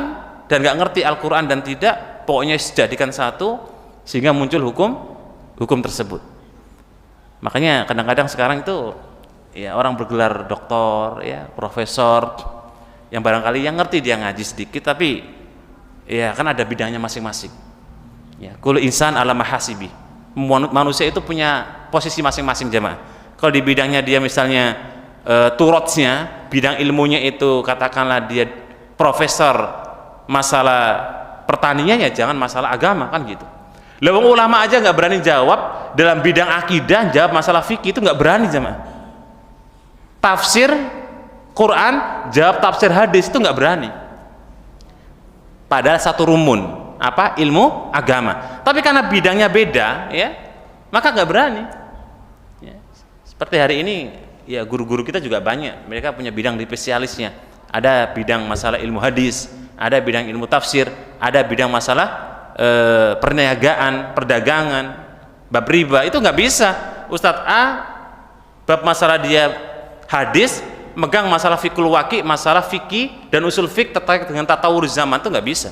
dan nggak ngerti Al-Quran dan tidak, pokoknya dijadikan satu sehingga muncul hukum tersebut. Makanya kadang-kadang sekarang itu ya orang bergelar doktor, ya profesor, yang barangkali yang ngerti dia ngaji sedikit, tapi ya kan ada bidangnya masing-masing. Ya, kullu insan ala mahasibi. Manusia itu punya posisi masing-masing, jemaah. Kalau di bidangnya dia misalnya turotsnya, bidang ilmunya itu katakanlah dia profesor masalah pertanian, ya jangan masalah agama, kan gitu. Lewang ulama aja nggak berani jawab dalam bidang akidah, jawab masalah fikih itu nggak berani, jemaah. Tafsir Quran, jawab tafsir hadis itu nggak berani. Padahal satu rumun, ilmu agama, tapi karena bidangnya beda, ya maka nggak berani. Ya, seperti hari ini ya guru-guru kita juga banyak, mereka punya bidang spesialisnya, ada bidang masalah ilmu hadis, ada bidang ilmu tafsir, ada bidang masalah perniagaan, perdagangan, bab riba. Itu nggak bisa Ustadz A bab masalah dia hadis megang masalah fikul waqi, masalah fikih dan usul fik terkait dengan tatawur zaman, itu nggak bisa.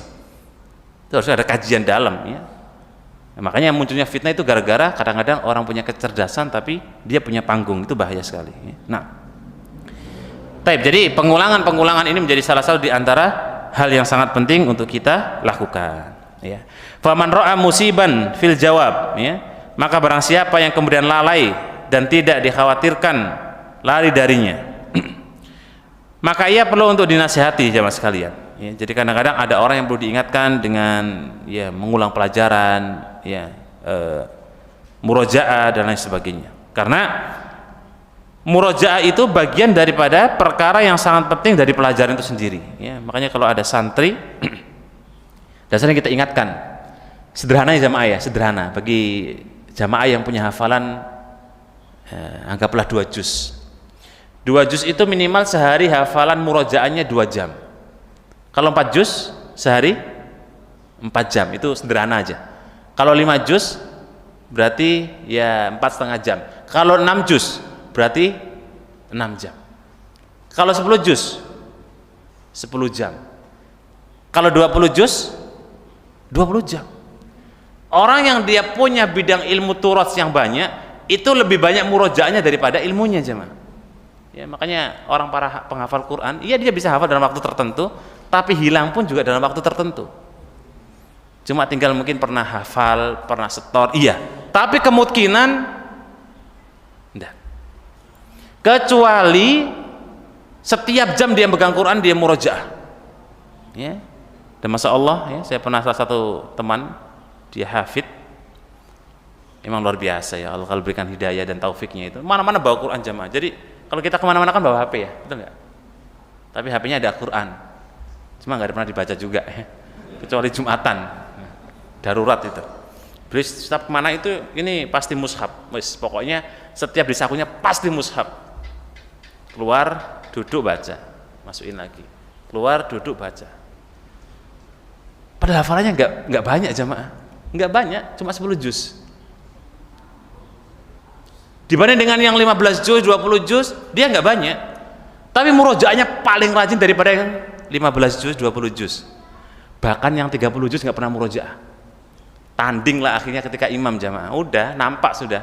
Itu harus ada kajian dalam, ya. Nah, makanya munculnya fitnah itu gara-gara kadang-kadang orang punya kecerdasan tapi dia punya panggung, itu bahaya sekali, ya. Nah, jadi pengulangan ini menjadi salah satu di antara hal yang sangat penting untuk kita lakukan, ya. Faman ra'a musiban fil jawab, ya, maka barang siapa yang kemudian lalai dan tidak dikhawatirkan lari darinya, maka ia perlu untuk dinasihati, jamaah sekalian. Ya, jadi kadang-kadang ada orang yang perlu diingatkan dengan ya mengulang pelajaran, ya murojaah dan lain sebagainya. Karena murojaah itu bagian daripada perkara yang sangat penting dari pelajaran itu sendiri. Ya, makanya kalau ada santri, dasarnya kita ingatkan, sederhana ya jamaah, ya sederhana bagi jamaah yang punya hafalan, anggaplah 2 juz. 2 juz itu minimal sehari hafalan murojaahnya 2 jam. Kalau 4 juz sehari 4 jam, itu sederhana aja. Kalau 5 juz berarti ya 4,5 jam. Kalau 6 juz berarti 6 jam. Kalau 10 juz 10 jam. Kalau 20 juz 20 jam. Orang yang dia punya bidang ilmu turas yang banyak, itu lebih banyak murojaahnya daripada ilmunya, jemaah. Ya, makanya orang para penghafal Quran, iya dia bisa hafal dalam waktu tertentu, tapi hilang pun juga dalam waktu tertentu. Cuma tinggal mungkin pernah hafal, pernah setor, iya, tapi kemungkinan enggak. Kecuali setiap jam dia megang Quran, dia murojaah, ya. Dan masya Allah, ya, saya pernah salah satu teman, dia hafid, emang luar biasa, ya Allah kalau berikan hidayah dan taufiknya, itu mana-mana bawa Quran, jamaah. Jadi kalau kita kemana-mana kan bawa HP, ya, betul nggak? Tapi HP-nya ada Quran, cuma nggak pernah dibaca juga, ya. Kecuali Jumatan, darurat itu. Beli setiap kemana itu, ini pasti mushaf, pokoknya setiap di sakunya pasti mushaf. Keluar, duduk baca, masukin lagi, keluar, duduk baca. Padahal hafalannya nggak banyak, jamaah, nggak banyak, cuma 10 juz. Dibanding dengan yang 15 juz, 20 juz, dia nggak banyak, tapi murojaahnya paling rajin daripada yang 15 juz, 20 juz. Bahkan yang 30 juz nggak pernah murojaah. Tanding lah akhirnya ketika imam jamaah. Udah nampak sudah.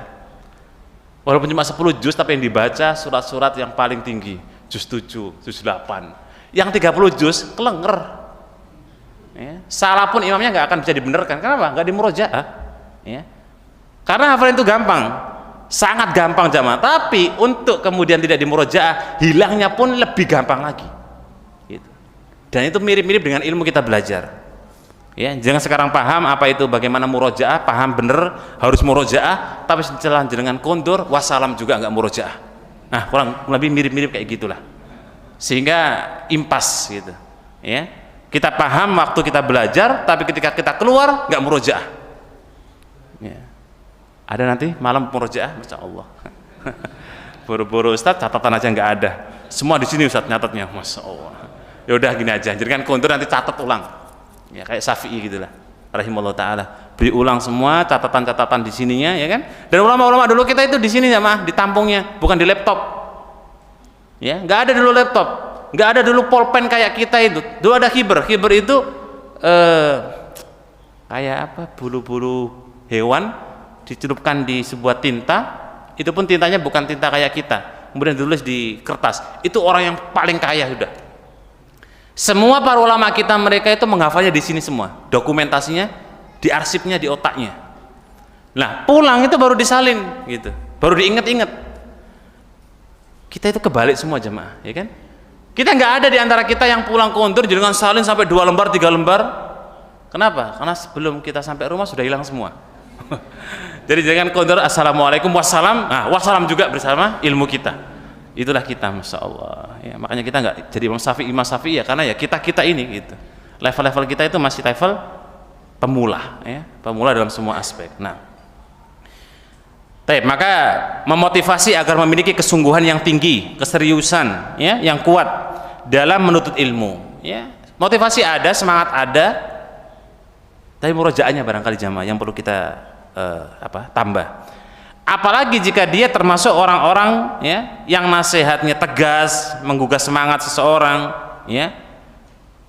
Walaupun cuma 10 juz tapi yang dibaca surat-surat yang paling tinggi, juz 7, juz 8. Yang 30 juz kelenger. Ya. Salah pun imamnya nggak akan bisa dibenarkan. Kenapa? Nggak dimurojaah. Ya. Karena hafalan itu gampang, sangat gampang jamaah. Tapi untuk kemudian tidak dimurojaah, hilangnya pun lebih gampang lagi. Gitu. Dan itu mirip-mirip dengan ilmu kita belajar. Ya, jangan sekarang paham apa itu bagaimana murojaah, paham bener harus murojaah, tapi setelah jenengan kondur, wassalam juga nggak murojaah. Nah, kurang lebih mirip-mirip kayak gitulah. Sehingga impas gitu. Ya, kita paham waktu kita belajar, tapi ketika kita keluar nggak murojaah. Ya. Ada nanti malam murojaah, masya Allah. Buru-buru Ustadz, catatan aja nggak ada. Semua di sini Ustadz nyatetnya, masya Allah. Ya udah gini aja, jangan kondur nanti catat ulang. Ya kayak Syafi'i gitulah, rahimahullah taala. Beri ulang semua catatan-catatan di sininya, ya kan? Dan ulama-ulama dulu kita itu di sini ya mah, di tampungnya, bukan di laptop. Ya, nggak ada dulu laptop, nggak ada dulu pulpen kayak kita itu. Dulu ada khiber itu kayak apa? Bulu-bulu hewan dicelupkan di sebuah tinta. Itu pun tintanya bukan tinta kayak kita. Kemudian ditulis di kertas. Itu orang yang paling kaya sudah. Semua para ulama kita mereka itu menghafalnya di sini semua, dokumentasinya, diarsipnya di otaknya. Nah, pulang itu baru disalin, gitu, baru diinget-inget. Kita itu kebalik semua jemaah, ya kan? Kita nggak ada di antara kita yang pulang kondur dengan salin sampai 2 lembar, 3 lembar. Kenapa? Karena sebelum kita sampai rumah sudah hilang semua. Jadi jangan kondur assalamualaikum wassalam, nah wassalam juga bersama ilmu kita. Itulah kita, masya Allah. Ya, makanya kita nggak jadi Imam Syafi'i ya, karena ya kita ini gitu. Level-level kita itu masih level pemula, ya, pemula dalam semua aspek. Nah, maka memotivasi agar memiliki kesungguhan yang tinggi, keseriusan, ya, yang kuat dalam menuntut ilmu. Ya, motivasi ada, semangat ada, tapi murojaahnya barangkali jamaah yang perlu kita tambah. Apalagi jika dia termasuk orang-orang ya yang nasihatnya tegas, menggugah semangat seseorang, ya,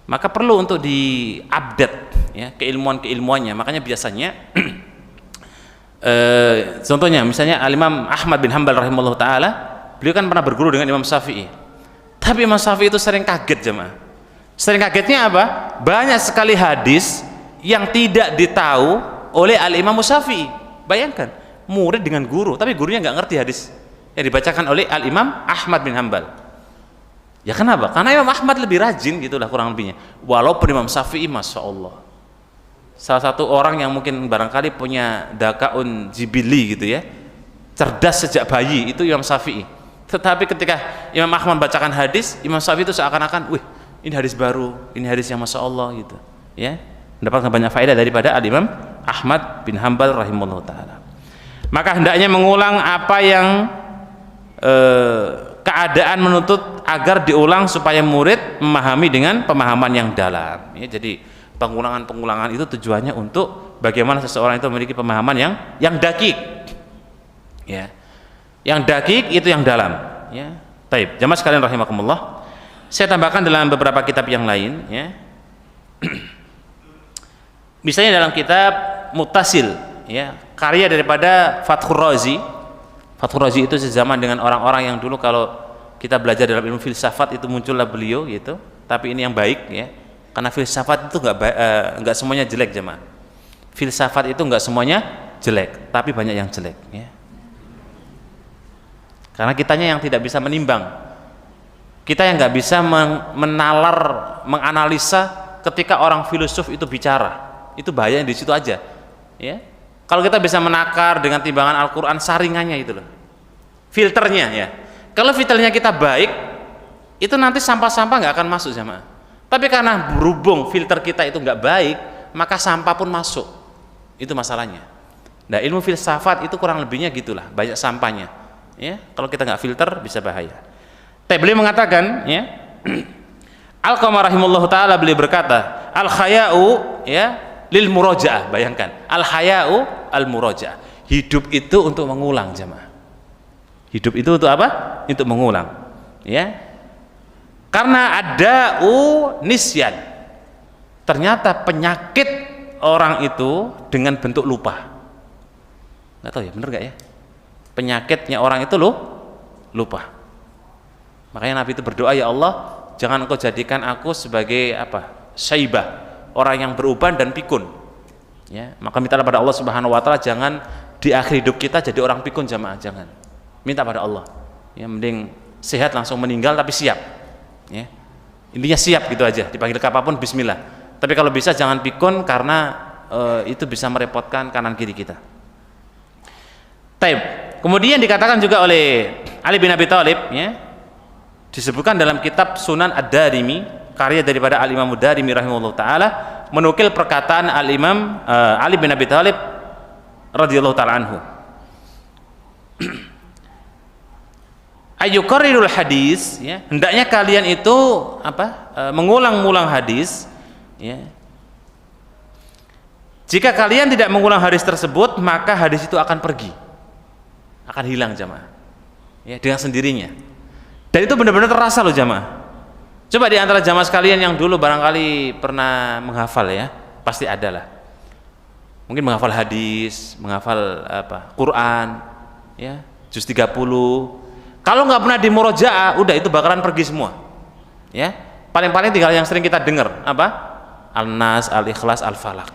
maka perlu untuk diupdate ya keilmuannya. Makanya biasanya contohnya misalnya Al-Imam Ahmad bin Hanbal rahimahullah taala, beliau kan pernah berguru dengan Imam Syafi'i. Tapi Imam Syafi'i itu sering kaget jemaah. Sering kagetnya apa? Banyak sekali hadis yang tidak ditahu oleh Al-Imam Syafi'i. Bayangkan, murid dengan guru, tapi gurunya nggak ngerti hadis yang dibacakan oleh Al-Imam Ahmad bin Hanbal. Ya kenapa? Karena Imam Ahmad lebih rajin, gitulah kurang lebihnya. Walaupun Imam Syafi'i, masya Allah, salah satu orang yang mungkin barangkali punya dakaun jibili gitu ya, cerdas sejak bayi, itu Imam Syafi'i. Tetapi ketika Imam Ahmad bacakan hadis, Imam Syafi'i itu seakan-akan, wih, ini hadis baru, ini hadis yang masya Allah gitu, ya, mendapatkan banyak faedah daripada Al-Imam Ahmad bin Hanbal rahimahullah taala. Maka hendaknya mengulang apa yang keadaan menuntut agar diulang supaya murid memahami dengan pemahaman yang dalam. Ya, jadi pengulangan itu tujuannya untuk bagaimana seseorang itu memiliki pemahaman yang dakik. Ya, yang dakik itu yang dalam. Ya, taib. Jamaah sekalian rahimakumullah. Saya tambahkan dalam beberapa kitab yang lain. Ya, misalnya dalam kitab Muttasil. Ya, karya daripada Fathur Razi. Fathur Razi itu sezaman dengan orang-orang yang dulu kalau kita belajar dalam ilmu filsafat itu muncullah beliau gitu. Tapi ini yang baik ya, karena filsafat itu nggak semuanya jelek jemaah. Filsafat itu nggak semuanya jelek, tapi banyak yang jelek. Ya. Karena kitanya yang tidak bisa menimbang, kita yang nggak bisa menalar, menganalisa ketika orang filosof itu bicara, itu bahayanya di situ aja. Ya. Kalau kita bisa menakar dengan timbangan Al-Quran, saringannya itu loh, filternya ya. Kalau filternya kita baik, itu nanti sampah-sampah nggak akan masuk jamaah. Tapi karena berhubung filter kita itu nggak baik, maka sampah pun masuk. Itu masalahnya. Nah, ilmu filsafat itu kurang lebihnya gitulah, banyak sampahnya. Ya, kalau kita nggak filter bisa bahaya. Beliau mengatakan, ya, Al-Qamar rahimahullah taala beliau berkata, al-khaya'u ya lil murojaah. Bayangkan, al-haya'u al-murojaah. Hidup itu untuk mengulang jamaah. Hidup itu untuk apa? Untuk mengulang. Ya. Karena ada nisyan. ternyata penyakit orang itu dengan bentuk lupa. Nggak tahu ya, bener nggak ya? Penyakitnya orang itu lupa. Makanya Nabi itu berdoa, ya Allah, jangan Engkau jadikan aku sebagai apa? Syaibah, orang yang beruban dan pikun. Ya, maka mintalah pada Allah Subhanahu wa taala jangan di akhir hidup kita jadi orang pikun, jamaah, jangan. Minta pada Allah. Ya, mending sehat langsung meninggal tapi siap. Ya. Intinya siap gitu aja, dipanggil kapanpun bismillah. Tapi kalau bisa jangan pikun karena itu bisa merepotkan kanan kiri kita. Taib. Kemudian dikatakan juga oleh Ali bin Abi Thalib, ya, disebutkan dalam kitab Sunan Ad-Darimi, karya daripada Al-Imam Ad-Darimi rahimahullah ta'ala, menukil perkataan Al-Imam Ali bin Abi Thalib radhiyallahu ta'ala anhu. Ayyukarrirul hadis, ya, hendaknya kalian itu mengulang-ulang hadis, ya. Jika kalian tidak mengulang hadis tersebut, maka hadis itu akan pergi, akan hilang, jamaah, ya, dengan sendirinya. Dan itu benar-benar terasa loh, jamaah. Coba di antara jamaah sekalian yang dulu barangkali pernah menghafal, ya, pasti ada lah. Mungkin menghafal hadis, menghafal Quran, ya, juz 30. Kalau nggak pernah di murojaah, udah itu bakalan pergi semua. Ya, paling-paling tinggal yang sering kita dengar apa? Al-Nas, Al-Ikhlas, Al-Falaq.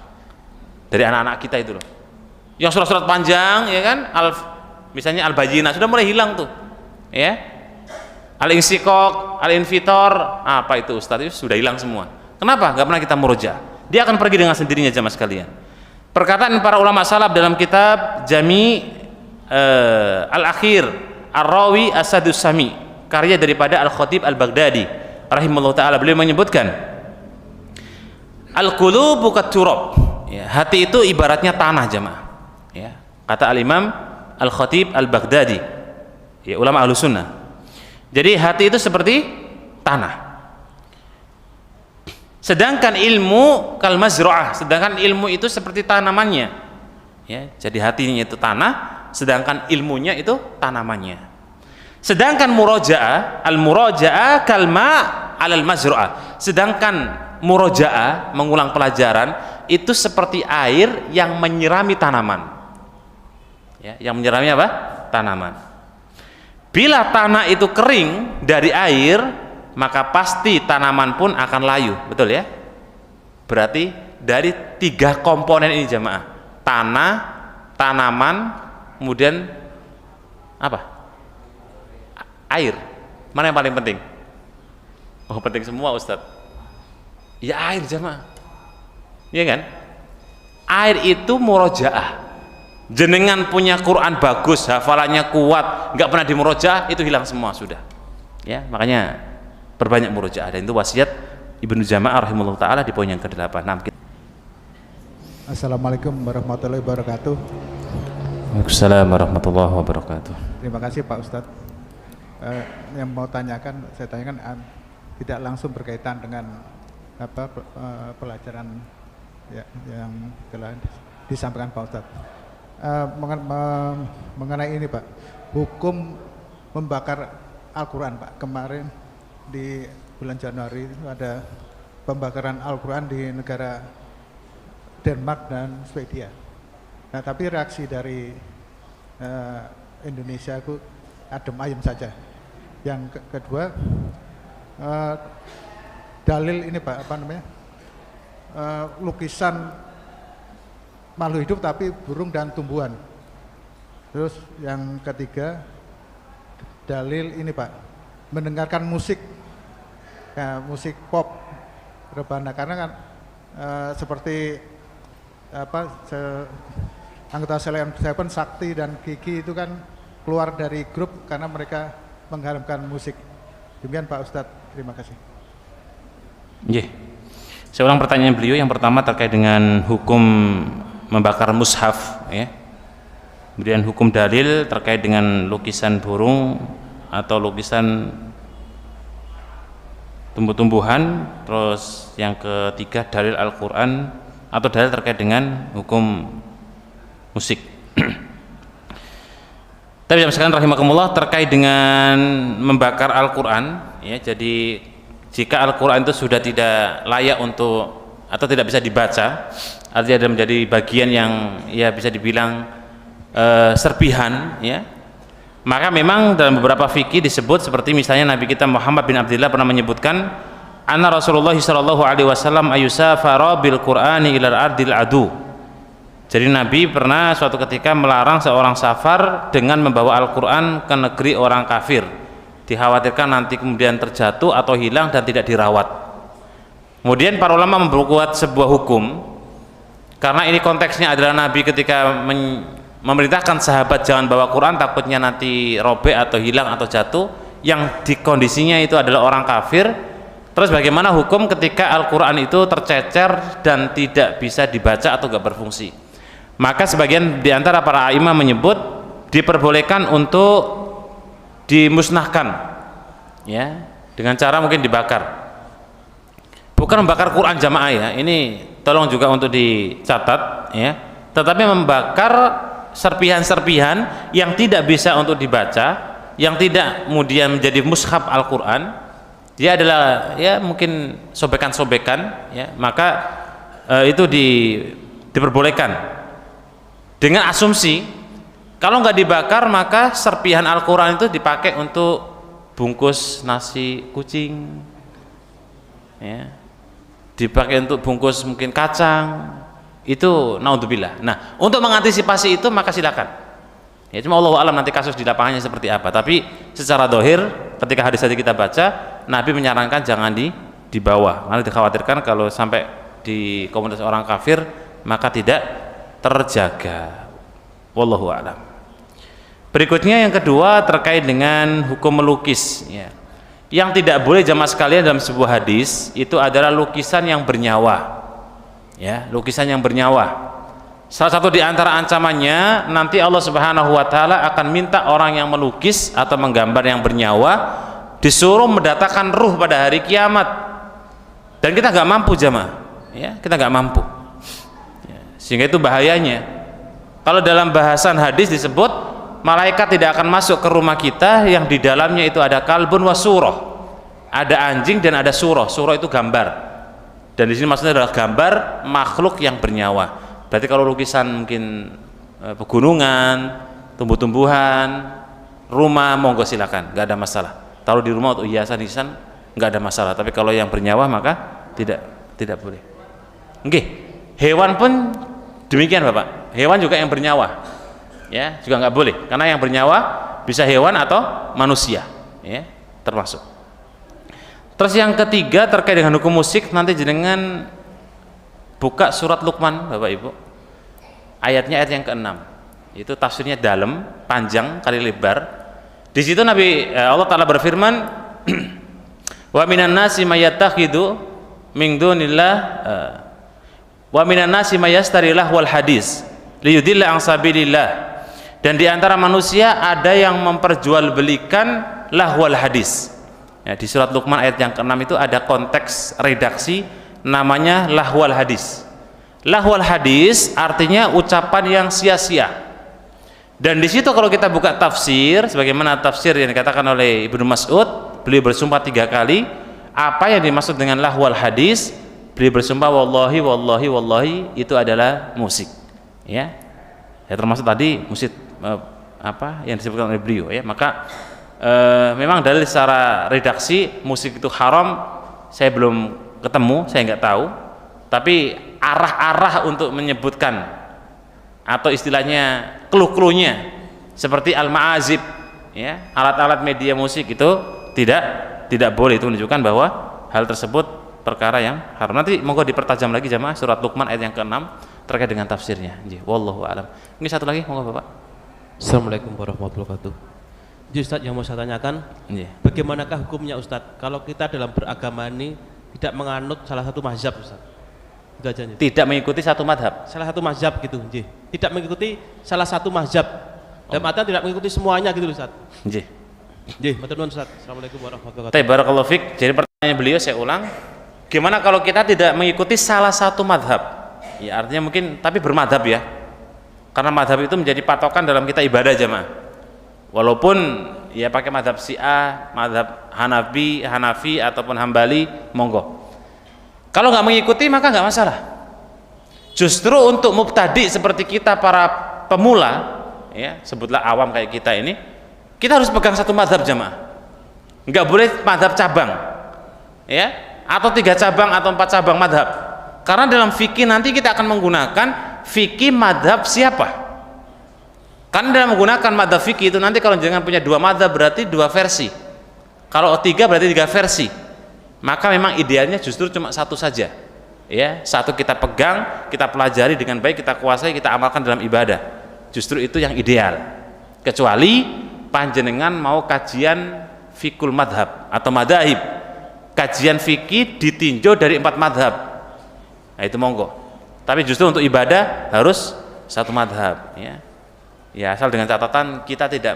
Dari anak-anak kita itu loh. Yang surat-surat panjang, ya kan? Misalnya Al-Bayyinah sudah mulai hilang tuh. Ya. Al-Insyikok, Al-Infitor, apa itu Ustaz? Itu sudah hilang semua. Kenapa? Nggak pernah kita murojaah. Dia akan pergi dengan sendirinya, jamaah sekalian. Perkataan para ulama salaf dalam kitab Jami Al-Akhir Ar-Rawi As-Sadus Sami, karya daripada Al-Khatib Al-Baghdadi rahimahullah ta'ala, beliau menyebutkan Al-qulubu kat-turab, ya, hati itu ibaratnya tanah, jamaah, ya, kata Al-Imam Al-Khatib Al-Baghdadi, ya, ulama Ahlussunnah. Jadi hati itu seperti tanah, sedangkan ilmu kal mazra'ah, sedangkan ilmu itu seperti tanamannya, ya. Jadi hatinya itu tanah, sedangkan ilmunya itu tanamannya. Sedangkan murojaah, al-murojaah kalma alal mazra'ah, sedangkan murojaah, mengulang pelajaran, itu seperti air yang menyirami tanaman, ya, yang menyirami apa? Tanaman. Bila tanah itu kering dari air, maka pasti tanaman pun akan layu, betul ya? Berarti dari 3 komponen ini, jamaah, tanah, tanaman, kemudian apa? Air. Mana yang paling penting? Oh, penting semua, Ustadz. Ya air, jamaah. Iya kan? Air itu murojaah. Jenengan punya Quran bagus, hafalannya kuat, nggak pernah di murojaah, itu hilang semua sudah. Ya, makanya perbanyak murojaah, dan itu wasiat Ibnu Jama'ah rahimahullah ta'ala di poin yang ke-8. Assalamualaikum warahmatullahi wabarakatuh. Waalaikumsalam warahmatullahi wabarakatuh. Terima kasih Pak Ustadz. Yang mau tanyakan, saya tanyakan tidak langsung berkaitan dengan pelajaran, ya, yang telah disampaikan Pak Ustadz. Mengenai ini Pak, hukum membakar Al-Quran, Pak. Kemarin di bulan Januari itu ada pembakaran Al-Quran di negara Denmark dan Swedia. Nah, tapi reaksi dari Indonesia itu adem ayem saja. Yang kedua, dalil ini Pak, lukisan makhluk hidup tapi burung dan tumbuhan. Terus yang ketiga, dalil ini Pak, mendengarkan musik, ya, musik pop rebana, karena kan seperti anggota Selain Seven, Sakti dan Kiki itu kan keluar dari grup karena mereka mengharamkan musik. Demikian Pak Ustadz, terima kasih. Yeah. Saya ulang pertanyaan beliau. Yang pertama terkait dengan hukum membakar mushaf, ya. Kemudian hukum dalil terkait dengan lukisan burung atau lukisan tumbuh-tumbuhan. Terus yang ketiga dalil Al-Quran atau dalil terkait dengan hukum musik. Tapi jamaah sekalian rahimakumullah, terkait dengan membakar Al-Quran, ya, jadi jika Al-Quran itu sudah tidak layak untuk atau tidak bisa dibaca, artinya ada menjadi bagian yang ya bisa dibilang serpihan, ya, maka memang dalam beberapa fikih disebut, seperti misalnya Nabi kita Muhammad bin Abdullah pernah menyebutkan anna Rasulullah sallallahu alaihi wasallam ayusafara bil Qur'ani ilal ardil adu. Jadi Nabi pernah suatu ketika melarang seorang safar dengan membawa Al-Qur'an ke negeri orang kafir, dikhawatirkan nanti kemudian terjatuh atau hilang dan tidak dirawat. Kemudian para ulama membuat sebuah hukum, karena ini konteksnya adalah Nabi ketika memerintahkan sahabat jangan bawa Quran takutnya nanti robek atau hilang atau jatuh, yang di kondisinya itu adalah orang kafir. Terus bagaimana hukum ketika Al-Quran itu tercecer dan tidak bisa dibaca atau tidak berfungsi? Maka sebagian di antara para a'imah menyebut diperbolehkan untuk dimusnahkan, ya, dengan cara mungkin dibakar. Bukan membakar Quran jamaah, ya, ini tolong juga untuk dicatat, ya, tetapi membakar serpihan-serpihan yang tidak bisa untuk dibaca, yang tidak kemudian menjadi mushaf Al-Quran, dia adalah ya mungkin sobekan-sobekan, ya, maka itu diperbolehkan dengan asumsi kalau nggak dibakar maka serpihan Al-Quran itu dipakai untuk bungkus nasi kucing, ya, dipakai untuk bungkus mungkin kacang, itu naudzubillah. Nah, untuk mengantisipasi itu maka silakan, ya, cuma Allahu a'lam nanti kasus di lapangannya seperti apa, tapi secara dohir ketika hadis tadi kita baca, Nabi menyarankan jangan dibawa, karena dikhawatirkan kalau sampai di komunitas orang kafir maka tidak terjaga. Wallahu a'lam. Berikutnya yang kedua terkait dengan hukum melukis, ya. Yang tidak boleh jamaah sekalian dalam sebuah hadis itu adalah lukisan yang bernyawa, ya, lukisan yang bernyawa. Salah satu di antara ancamannya nanti Allah Subhanahu wa taala akan minta orang yang melukis atau menggambar yang bernyawa disuruh mendatangkan ruh pada hari kiamat, dan kita nggak mampu jamaah, ya, kita nggak mampu, ya, sehingga itu bahayanya. Kalau dalam bahasan hadis disebut malaikat tidak akan masuk ke rumah kita yang di dalamnya itu ada kalbun wa surah, ada anjing dan ada surah. Surah itu gambar, dan di sini maksudnya adalah gambar makhluk yang bernyawa. Berarti kalau lukisan mungkin pegunungan, tumbuh-tumbuhan, rumah, monggo silakan, nggak ada masalah. Taruh di rumah untuk hiasan-hiasan nggak ada masalah. Tapi kalau yang bernyawa maka tidak boleh. Oke, hewan pun demikian Bapak. Hewan juga yang bernyawa, ya, juga nggak boleh, karena yang bernyawa bisa hewan atau manusia, ya, termasuk. Terus yang ketiga terkait dengan hukum musik, nanti jenengan buka surat Luqman Bapak Ibu, ayatnya ayat yang ke-6, itu tafsirnya dalam, panjang kali lebar. Di situ Allah Ta'ala berfirman wa minan nasi mayattakhidhu min dunillah wa minan nasi mayastarilah wal hadis liyudilla an sabilillah, dan di antara manusia ada yang memperjualbelikan lahwal hadis, ya, di surat Luqman ayat yang ke-6 itu ada konteks redaksi namanya lahwal hadis. Lahwal hadis artinya ucapan yang sia-sia. Dan di situ kalau kita buka tafsir, sebagaimana tafsir yang dikatakan oleh Ibnu Mas'ud, beliau bersumpah 3 kali. Apa yang dimaksud dengan lahwal hadis? Beliau bersumpah wallahi wallahi wallahi itu adalah musik, ya. Ya, termasuk tadi musik apa yang disebutkan oleh beliau, ya. Maka memang dalil secara redaksi musik itu haram saya belum ketemu, saya nggak tahu. Tapi arah-arah untuk menyebutkan atau istilahnya clue-cluenya seperti al-ma'azib, ya, alat-alat media musik itu tidak boleh. Itu menunjukkan bahwa hal tersebut perkara yang haram. Nanti monggo dipertajam lagi jamaah surat Luqman ayat yang ke-6 terkait dengan tafsirnya. Wallahu a'lam. Ini satu lagi monggo Bapak. Assalamualaikum warahmatullahi wabarakatuh. Ustaz, yang mau saya tanyakan, bagaimanakah hukumnya Ustaz kalau kita dalam beragama ini tidak menganut salah satu mazhab Ustaz? Itu aja. Tidak mengikuti satu mazhab. Salah satu mazhab gitu, tidak mengikuti salah satu mazhab. Dalam artian tidak mengikuti semuanya gitu Ustaz. Matur nuwun Ustaz. Assalamualaikum warahmatullahi wabarakatuh. Barakallahu fik. Jadi pertanyaan beliau saya ulang. Gimana kalau kita tidak mengikuti salah satu mazhab? Ya, artinya mungkin tapi bermadhab, ya. Karena mazhab itu menjadi patokan dalam kita ibadah jamaah. Walaupun ya pakai mazhab Syiah, mazhab Hanafi ataupun Hambali, monggo. Kalau nggak mengikuti maka nggak masalah. Justru untuk mubtadi seperti kita para pemula, ya sebutlah awam kayak kita ini, kita harus pegang satu mazhab jamaah. Nggak boleh mazhab cabang, ya, atau 3 cabang atau 4 cabang mazhab. Karena dalam fikih nanti kita akan menggunakan fikih mazhab siapa? Karena dalam menggunakan mazhab fikih itu nanti kalau jangan punya 2 mazhab berarti 2 versi. Kalau 3 berarti 3 versi. Maka memang idealnya justru cuma 1 saja. Ya, 1 kita pegang, kita pelajari dengan baik, kita kuasai, kita amalkan dalam ibadah. Justru itu yang ideal. Kecuali panjenengan mau kajian fikul madhab atau madhahib, kajian fikih ditinjau dari 4 madhab, nah itu monggo. Tapi justru untuk ibadah harus 1 madhab, ya. Ya asal dengan catatan kita tidak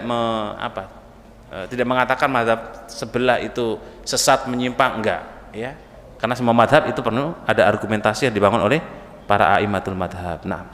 tidak mengatakan madhab sebelah itu sesat menyimpang, enggak, ya. Karena semua madhab itu perlu ada argumentasi yang dibangun oleh para a'immatul madhab. Nah.